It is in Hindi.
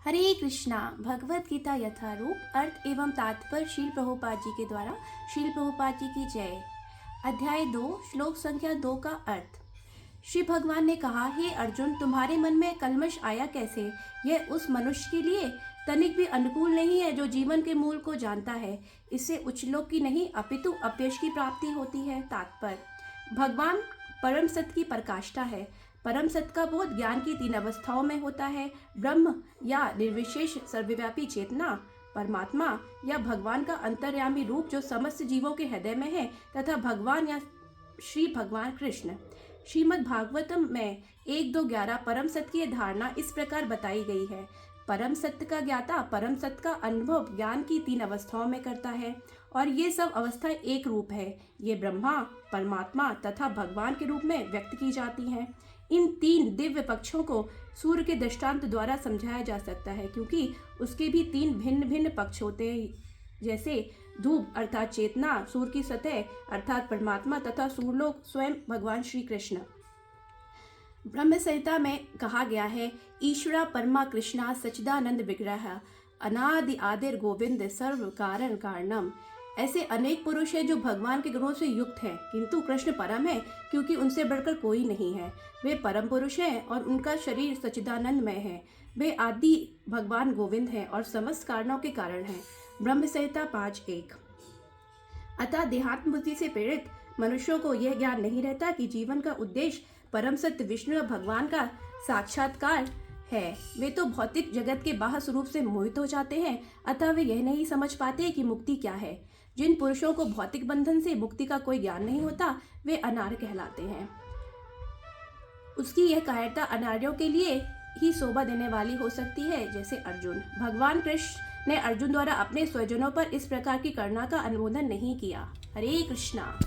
हरे कृष्णा। भगवत गीता यथारूप अर्थ एवं तात्पर्य श्रील प्रभुपाद जी के द्वारा। श्रील प्रभुपाद जी की जय। अध्याय 2 श्लोक संख्या 2 का अर्थ। श्री भगवान ने कहा, हे अर्जुन, तुम्हारे मन में कल्मश आया कैसे? यह उस मनुष्य के लिए तनिक भी अनुकूल नहीं है जो जीवन के मूल को जानता है। इससे उच्च लोक की नहीं अपितु अपयश की प्राप्ति होती है। तात्पर्य: भगवान परम सत्य की प्रकाष्ठा है। परम सत्य का बोध ज्ञान की 3 अवस्थाओं में होता है: ब्रह्म या निर्विशेष सर्वव्यापी चेतना, परमात्मा या भगवान का अंतर्यामी रूप जो समस्त जीवों के हृदय में है, तथा भगवान या श्री भगवान कृष्ण। श्रीमद् भागवतम में 1-2-11 परम सत्य की धारणा इस प्रकार बताई गई है। परम सत्य का ज्ञाता परम सत्य का अनुभव ज्ञान की 3 अवस्थाओं में करता है, और ये सब अवस्थाएं एक रूप है। ये ब्रह्मा, परमात्मा तथा भगवान के रूप में व्यक्त की जाती हैं। इन 3 दिव्य पक्षों को सूर्य के दृष्टांत द्वारा समझाया जा सकता है, क्योंकि उसके भी 3 भिन्न भिन्न पक्ष होते हैं, जैसे धूप अर्थात चेतना, सूर्य की सतह अर्थात परमात्मा तथा सूर्यलोक स्वयं भगवान श्री कृष्ण। ब्रह्म संहिता में कहा गया है, ईश्वरा परमा कृष्णा सच्चिदानंद विग्रह अनादि आदिर गोविंद सर्व कारण कारणम। ऐसे अनेक पुरुष हैं जो भगवान के गुणों से युक्त हैं, किंतु कृष्ण परम है, क्योंकि उनसे बढ़कर कोई नहीं है। वे परम पुरुष हैं और उनका शरीर सच्चिदानंदमय है। वे आदि भगवान गोविंद हैं और समस्त कारणों के कारण हैं। ब्रह्म संहिता 5:1। अतः देहात्म बुद्धि से प्रेरित मनुष्यों को यह ज्ञान नहीं रहता कि जीवन का उद्देश्य परम सत्य विष्णु और भगवान का साक्षात्कार है। वे तो भौतिक जगत के बाह्य स्वरूप से मोहित हो जाते हैं, अतः वे यह नहीं समझ पाते कि मुक्ति क्या है। जिन पुरुषों को भौतिक बंधन से मुक्ति का कोई ज्ञान नहीं होता, वे अनार्य कहलाते हैं। उसकी यह कायरता अनार्यों के लिए ही शोभा देने वाली हो सकती है, जैसे अर्जुन। भगवान कृष्ण ने अर्जुन द्वारा अपने स्वजनों पर इस प्रकार की करुणा का अनुमोदन नहीं किया। हरे कृष्णा।